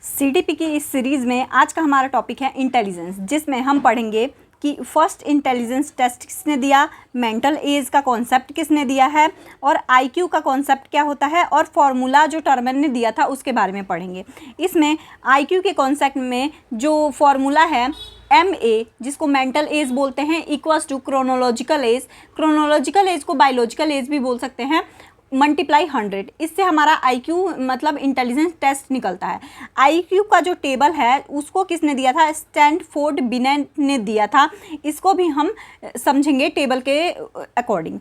CDP की इस series में आज का हमारा टॉपिक है इंटेलिजेंस, जिसमें हम पढ़ेंगे कि फर्स्ट इंटेलिजेंस टेस्ट किसने दिया, मेंटल एज का कॉन्सेप्ट किसने दिया है और आईक्यू का कॉन्सेप्ट क्या होता है और फॉर्मूला जो टर्मन ने दिया था उसके बारे में पढ़ेंगे। इसमें आईक्यू के कॉन्सेप्ट में जो फॉर्मूला है MA, जिसको मेंटल एज बोलते हैं, इक्वल्स टू क्रोनोलॉजिकल एज को बायोलॉजिकल एज भी बोल सकते हैं, मल्टीप्लाई 100। इससे हमारा IQ मतलब इंटेलिजेंस टेस्ट निकलता है। IQ का जो टेबल है उसको किसने दिया था, स्टैनफोर्ड बिनेट ने दिया था। इसको भी हम समझेंगे टेबल के अकॉर्डिंग।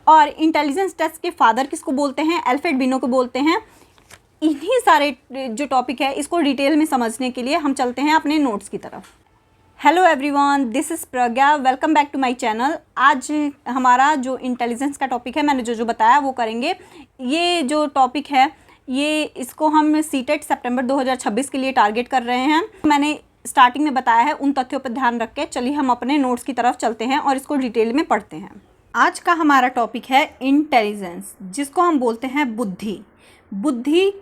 और इंटेलिजेंस टेस्ट के फादर किसको बोलते हैं, अल्फ्रेड बिनो को बोलते हैं। इन्हीं सारे जो टॉपिक है इसको डिटेल में समझने के लिए हम चलते हैं अपने नोट्स की तरफ। Hello everyone, this is Pragya, welcome back to my channel. आज हमारा जो इंटेलिजेंस का टॉपिक है, मैंने जो बताया वो करेंगे। ये जो टॉपिक है इसको हम सीटेट सितंबर 2026 के लिए टारगेट कर रहे हैं। मैंने स्टार्टिंग में बताया है, उन तथ्यों पर ध्यान रख के चलिए हम अपने नोट्स की तरफ चलते हैं और इसको डिटेल में पढ़ते हैं। आज का हमारा टॉपिक है इंटेलिजेंस, जिसको हम बोलते हैं बुद्धि। बुद्धि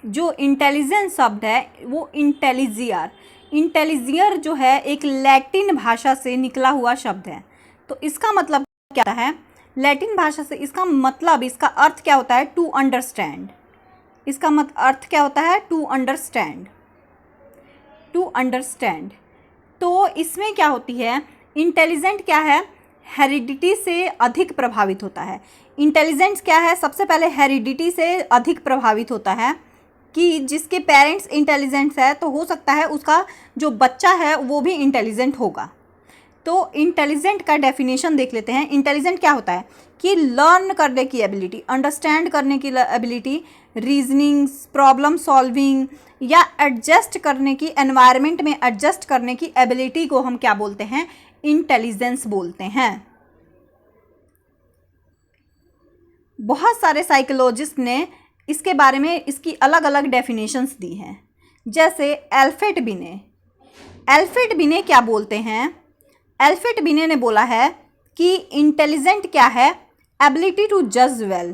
जो इंटेलिजेंस शब्द है वो इंटेलिजियर जो है एक लैटिन भाषा से निकला हुआ शब्द है। तो इसका मतलब क्या है, लैटिन भाषा से इसका मतलब, इसका अर्थ क्या होता है, टू अंडरस्टैंड। इसका अर्थ क्या होता है, टू अंडरस्टैंड। तो इसमें क्या होती है, इंटेलिजेंट क्या है, हेरिडिटी से अधिक प्रभावित होता है। इंटेलिजेंस क्या है, सबसे पहले हेरिडिटी से अधिक प्रभावित होता है कि जिसके पेरेंट्स इंटेलिजेंट है तो हो सकता है उसका जो बच्चा है वो भी इंटेलिजेंट होगा। तो इंटेलिजेंट का डेफिनेशन देख लेते हैं। इंटेलिजेंट क्या होता है कि लर्न करने की एबिलिटी, अंडरस्टैंड करने की एबिलिटी, रीजनिंग, प्रॉब्लम सॉल्विंग या एडजस्ट करने की, एनवायरनमेंट में एडजस्ट करने की एबिलिटी को हम क्या बोलते हैं, इंटेलिजेंस बोलते हैं। बहुत सारे साइकोलॉजिस्ट ने इसके बारे में इसकी अलग अलग डेफिनेशंस दी हैं। जैसे अल्फ्रेड बिने क्या बोलते हैं, अल्फ्रेड बिने ने बोला है कि इंटेलिजेंट क्या है, एबिलिटी टू जज well,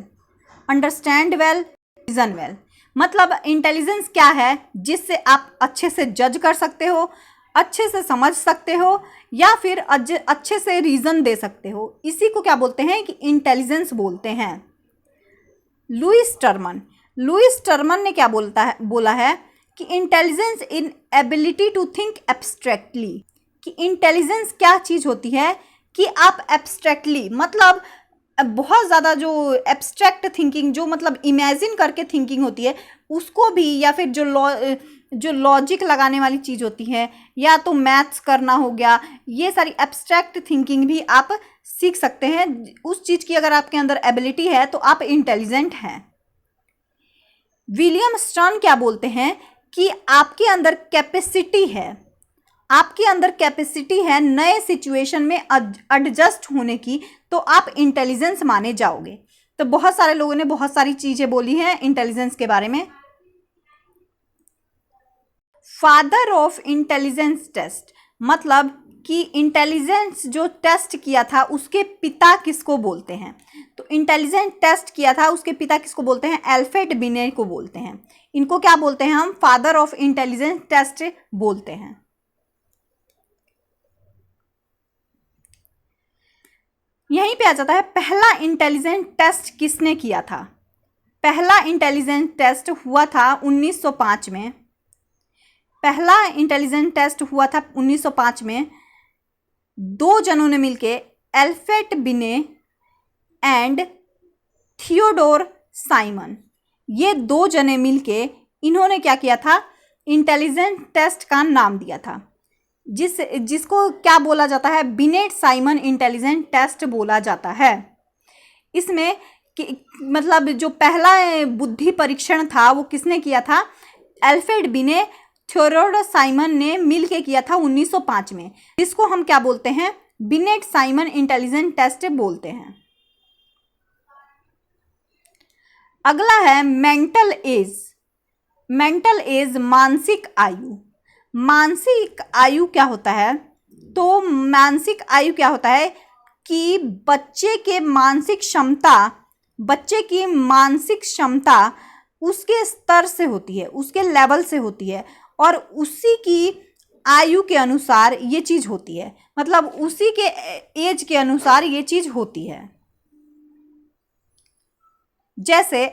understand well, reason well. मतलब इंटेलिजेंस क्या है, जिससे आप अच्छे से जज कर सकते हो, अच्छे से समझ सकते हो या फिर अच्छे से रीज़न दे सकते हो। इसी को क्या बोलते हैं कि इंटेलिजेंस बोलते हैं। लुईस टर्मन ने क्या बोला है कि intelligence in ability to think abstractly, कि इंटेलिजेंस क्या चीज़ होती है कि आप एब्स्ट्रैक्टली, मतलब बहुत ज़्यादा जो एब्स्ट्रैक्ट थिंकिंग, जो मतलब इमेजिन करके थिंकिंग होती है उसको भी, या फिर जो लॉजिक लगाने वाली चीज़ होती है, या तो मैथ्स करना हो गया, ये सारी एब्स्ट्रैक्ट थिंकिंग भी आप सीख सकते हैं। उस चीज़ की अगर आपके अंदर एबिलिटी है तो आप इंटेलिजेंट हैं। विलियम स्टर्न क्या बोलते हैं कि आपके अंदर कैपेसिटी है नए सिचुएशन में एडजस्ट होने की, तो आप इंटेलिजेंस माने जाओगे। तो बहुत सारे लोगों ने बहुत सारी चीज़ें बोली हैं इंटेलिजेंस के बारे में। फादर ऑफ इंटेलिजेंस टेस्ट, मतलब कि इंटेलिजेंस जो टेस्ट किया था उसके पिता किसको बोलते हैं। तो इंटेलिजेंस टेस्ट किया था उसके पिता किसको बोलते हैं, अल्फ्रेड बिने को बोलते हैं। इनको क्या बोलते हैं हम, फादर ऑफ इंटेलिजेंस टेस्ट बोलते हैं। यहीं पे आ जाता है पहला इंटेलिजेंस टेस्ट किसने किया था। पहला इंटेलिजेंस टेस्ट हुआ था 1905 में। पहला इंटेलिजेंस टेस्ट हुआ था 1905 में। दो जनों ने मिलके, अल्फ्रेड बिने एंड थियोडोर साइमन, ये दो जने मिलके इन्होंने क्या किया था, इंटेलिजेंस टेस्ट का नाम दिया था, जिसको क्या बोला जाता है, बिनेट साइमन इंटेलिजेंस टेस्ट बोला जाता है। इसमें मतलब जो पहला बुद्धि परीक्षण था वो किसने किया था, अल्फ्रेड बिने, थियोडोर साइमन ने मिलके किया था 1905 में, जिसको हम क्या बोलते हैं, बिनेट साइमन इंटेलिजेंस टेस्ट बोलते हैं। अगला है मेंटल एज, मानसिक आयु। मानसिक आयु क्या होता है, तो मानसिक आयु क्या होता है कि बच्चे की मानसिक क्षमता उसके स्तर से होती है, उसके लेवल से होती है, और उसी की आयु के अनुसार ये चीज होती है, मतलब उसी के एज के अनुसार ये चीज होती है। जैसे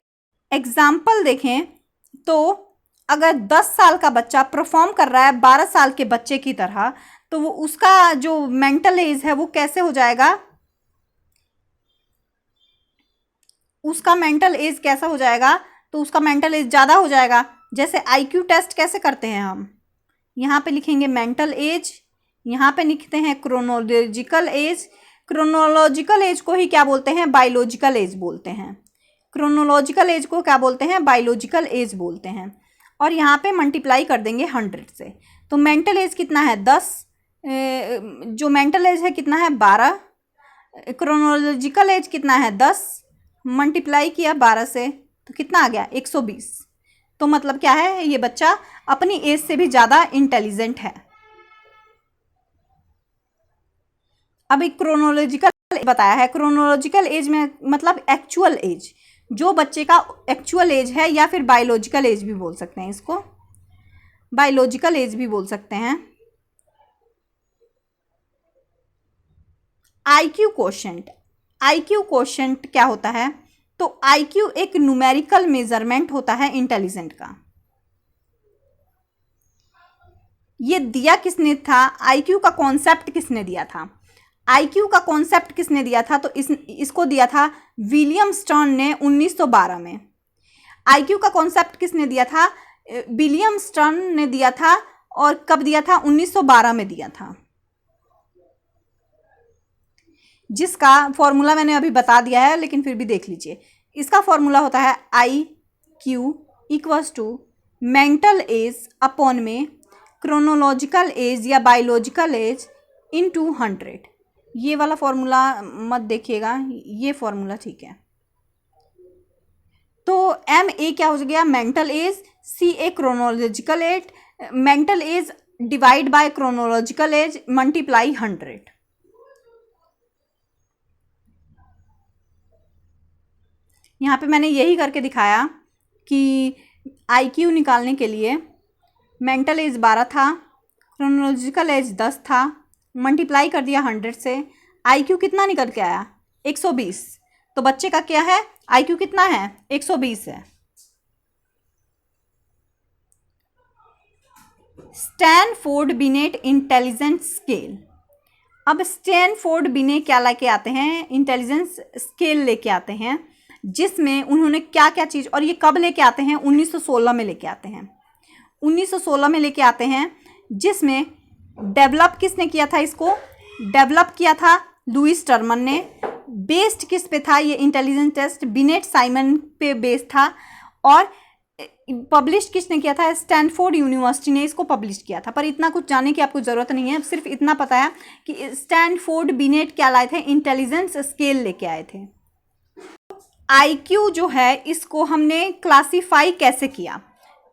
एग्जाम्पल देखें तो अगर 10 साल का बच्चा परफॉर्म कर रहा है 12 साल के बच्चे की तरह, तो वो उसका जो मेंटल एज है वो कैसे हो जाएगा, उसका मेंटल एज कैसा हो जाएगा, तो उसका मेंटल एज ज़्यादा हो जाएगा। जैसे आईक्यू टेस्ट कैसे करते हैं हम, यहाँ पे लिखेंगे मेंटल एज, यहाँ पे लिखते हैं क्रोनोलॉजिकल एज। क्रोनोलॉजिकल एज को ही क्या बोलते हैं, बायोलॉजिकल एज बोलते हैं। क्रोनोलॉजिकल एज को क्या बोलते हैं, बायोलॉजिकल एज बोलते हैं। और यहाँ पे मल्टीप्लाई कर देंगे 100 से, तो मेंटल एज कितना है 10, जो मेंटल एज है कितना है 12, क्रोनोलॉजिकल एज कितना है 10, मल्टीप्लाई किया 12 से तो कितना आ गया 120। तो मतलब क्या है, ये बच्चा अपनी एज से भी ज़्यादा इंटेलिजेंट है। अभी क्रोनोलॉजिकल बताया है, क्रोनोलॉजिकल एज में मतलब एक्चुअल एज, जो बच्चे का एक्चुअल एज है, या फिर बायोलॉजिकल एज भी बोल सकते हैं इसको, बायोलॉजिकल एज भी बोल सकते हैं। आईक्यू क्वोशेंट, आईक्यू क्वोशेंट क्या होता है, तो आईक्यू एक न्यूमेरिकल मेजरमेंट होता है इंटेलिजेंट का। ये दिया किसने था, आईक्यू का कॉन्सेप्ट किसने दिया था, आईक्यू का कॉन्सेप्ट किसने दिया था, तो इसको दिया था विलियम स्टर्न ने 1912 में। आईक्यू का कॉन्सेप्ट किसने दिया था, विलियम स्टर्न ने दिया था, और कब दिया था, 1912 में दिया था। जिसका फॉर्मूला मैंने अभी बता दिया है, लेकिन फिर भी देख लीजिए। इसका फॉर्मूला होता है I Q equals to mental age upon में क्रोनोलॉजिकल एज या बायोलॉजिकल एज इनटू 100। ये वाला फॉर्मूला मत देखिएगा, ये फॉर्मूला ठीक है। तो एम ए क्या हो गया, mental age, C A chronological age, mental age divide by chronological age multiply 100। यहाँ पे मैंने यही करके दिखाया कि आईक्यू निकालने के लिए मेंटल एज 12 था, क्रोनोलॉजिकल एज 10 था, मल्टीप्लाई कर दिया 100 से, आईक्यू कितना निकल के आया 120। तो बच्चे का क्या है, आईक्यू कितना है 120 है। स्टैनफोर्ड बिनेट इंटेलिजेंस स्केल, अब स्टैनफोर्ड बिनेट क्या लेके आते हैं, इंटेलिजेंस स्केल लेके आते हैं, जिसमें उन्होंने क्या क्या चीज़, और ये कब लेके आते हैं, 1916 में लेके आते हैं, 1916 में लेके आते हैं, जिसमें डेवलप किसने किया था, इसको डेवलप किया था लुईस टर्मन ने। बेस्ड किस पे था ये इंटेलिजेंस टेस्ट, बिनेट साइमन पे बेस्ड था, और पब्लिश किसने किया था, स्टैनफोर्ड यूनिवर्सिटी ने इसको पब्लिश किया था। पर इतना कुछ जानने की आपको ज़रूरत नहीं है, सिर्फ इतना पता है कि स्टैनफोर्ड बिनेट क्या लाए थे, इंटेलिजेंस स्केल लेके आए थे। आईक्यू जो है इसको हमने क्लासीफाई कैसे किया,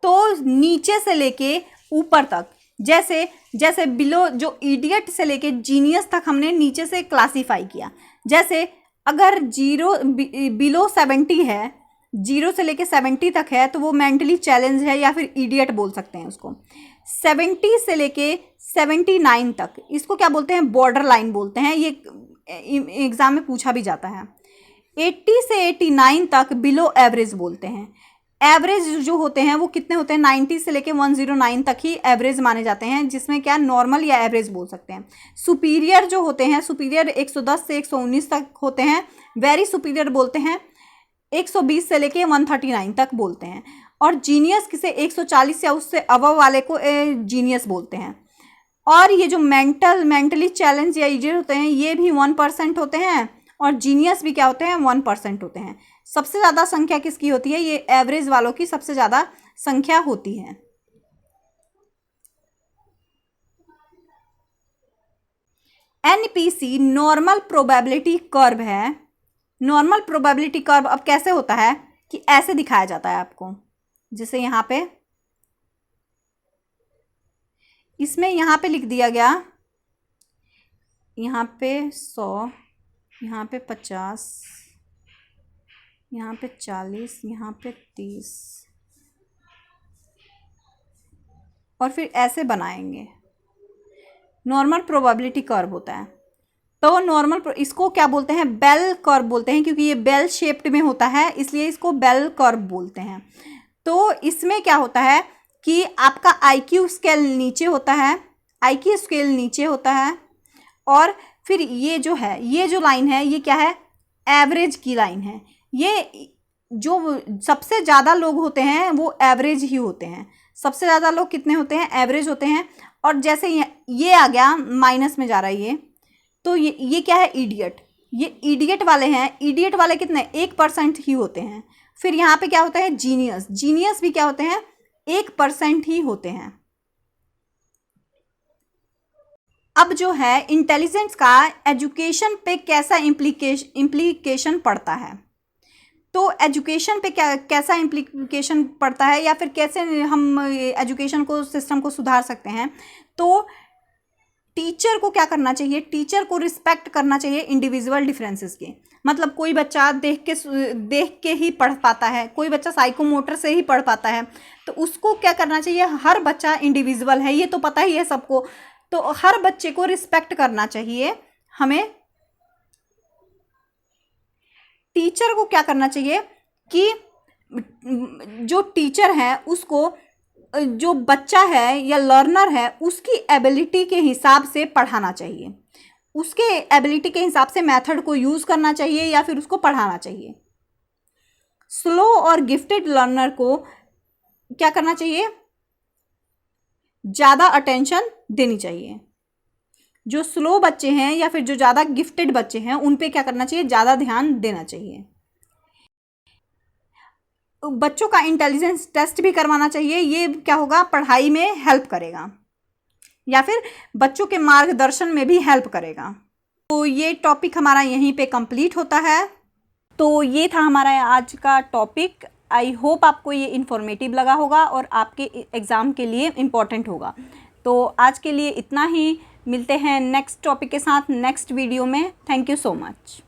तो नीचे से लेके ऊपर तक, जैसे जैसे बिलो जो इडियट से लेके जीनियस तक हमने नीचे से क्लासीफाई किया। जैसे अगर बिलो 70 है, 0 से लेके 70 तक है, तो वो मेंटली चैलेंज है या फिर इडियट बोल सकते हैं उसको। 70 से लेके 79 तक इसको क्या बोलते हैं, बॉर्डर लाइन बोलते हैं, ये एग्जाम में पूछा भी जाता है। 80 से 89 तक बिलो एवरेज बोलते हैं। एवरेज जो होते हैं वो कितने होते हैं, 90 से लेके 109 तक ही एवरेज माने जाते हैं, जिसमें क्या नॉर्मल या एवरेज बोल सकते हैं। सुपीरियर जो होते हैं, सुपीरियर 110 से 119 तक होते हैं, वेरी सुपीरियर बोलते हैं 120 से लेके 139 तक बोलते हैं, और जीनियस किसे 140 या उससे अबव वाले को जीनियस बोलते हैं। और ये जो मेंटली चैलेंज या इडियट होते हैं, ये भी 1% होते हैं, और जीनियस भी क्या होते हैं, 1% होते हैं। सबसे ज़्यादा संख्या किसकी होती है, ये एवरेज वालों की सबसे ज़्यादा संख्या होती है। एनपीसी नॉर्मल प्रोबेबिलिटी कर्व है। नॉर्मल प्रोबेबिलिटी कर्व अब कैसे होता है कि ऐसे दिखाया जाता है आपको, जैसे यहाँ पे, इसमें यहाँ पे लिख दिया गया, यहाँ पे 100, यहाँ पे 50, यहाँ पे 40, यहाँ पे 30, और फिर ऐसे बनाएंगे, नॉर्मल प्रोबेबिलिटी कर्व होता है। तो नॉर्मल इसको क्या बोलते हैं, बेल कर्व बोलते हैं, क्योंकि ये बेल शेप्ड में होता है इसलिए इसको बेल कर्व बोलते हैं। तो इसमें क्या होता है कि आपका IQ स्केल नीचे होता है, IQ स्केल नीचे होता है, और फिर ये जो है, ये जो लाइन है ये क्या है, एवरेज की लाइन है। ये जो सबसे ज़्यादा लोग होते हैं वो एवरेज ही होते हैं। सबसे ज़्यादा लोग कितने होते हैं, एवरेज होते हैं। और जैसे ये आ गया माइनस में जा रहा है ये, तो ये क्या है, इडियट। ये इडियट वाले हैं, इडियट वाले कितने, 1% ही होते हैं। फिर यहाँ पे क्या होता है, जीनियस, जीनियस भी क्या होते हैं, 1% ही होते हैं। अब जो है इंटेलिजेंस का एजुकेशन पे कैसा इम्प्लीकेशन पड़ता है, तो एजुकेशन पे क्या कैसा इम्प्लीकेशन पड़ता है, या फिर कैसे हम एजुकेशन को, सिस्टम को सुधार सकते हैं। तो टीचर को क्या करना चाहिए, टीचर को रिस्पेक्ट करना चाहिए इंडिविजुअल डिफरेंसेस के। मतलब कोई बच्चा देख के ही पढ़ पाता है, कोई बच्चा साइकोमोटर से ही पढ़ पाता है, तो उसको क्या करना चाहिए, हर बच्चा इंडिविजुअल है, ये तो पता ही है सबको, तो हर बच्चे को रिस्पेक्ट करना चाहिए हमें। टीचर को क्या करना चाहिए कि जो टीचर है उसको जो बच्चा है या लर्नर है उसकी एबिलिटी के हिसाब से पढ़ाना चाहिए, उसके एबिलिटी के हिसाब से मेथड को यूज़ करना चाहिए या फिर उसको पढ़ाना चाहिए। स्लो और गिफ्टेड लर्नर को क्या करना चाहिए, ज़्यादा अटेंशन देनी चाहिए। जो स्लो बच्चे हैं या फिर जो ज़्यादा गिफ्टेड बच्चे हैं उन पे क्या करना चाहिए, ज़्यादा ध्यान देना चाहिए। बच्चों का इंटेलिजेंस टेस्ट भी करवाना चाहिए, ये क्या होगा, पढ़ाई में हेल्प करेगा या फिर बच्चों के मार्गदर्शन में भी हेल्प करेगा। तो ये टॉपिक हमारा यहीं पे कंप्लीट होता है। तो ये था हमारा आज का टॉपिक। आई होप आपको ये इन्फॉर्मेटिव लगा होगा और आपके एग्ज़ाम के लिए इम्पॉर्टेंट होगा। तो आज के लिए इतना ही, मिलते हैं नेक्स्ट टॉपिक के साथ नेक्स्ट वीडियो में। Thank you so much.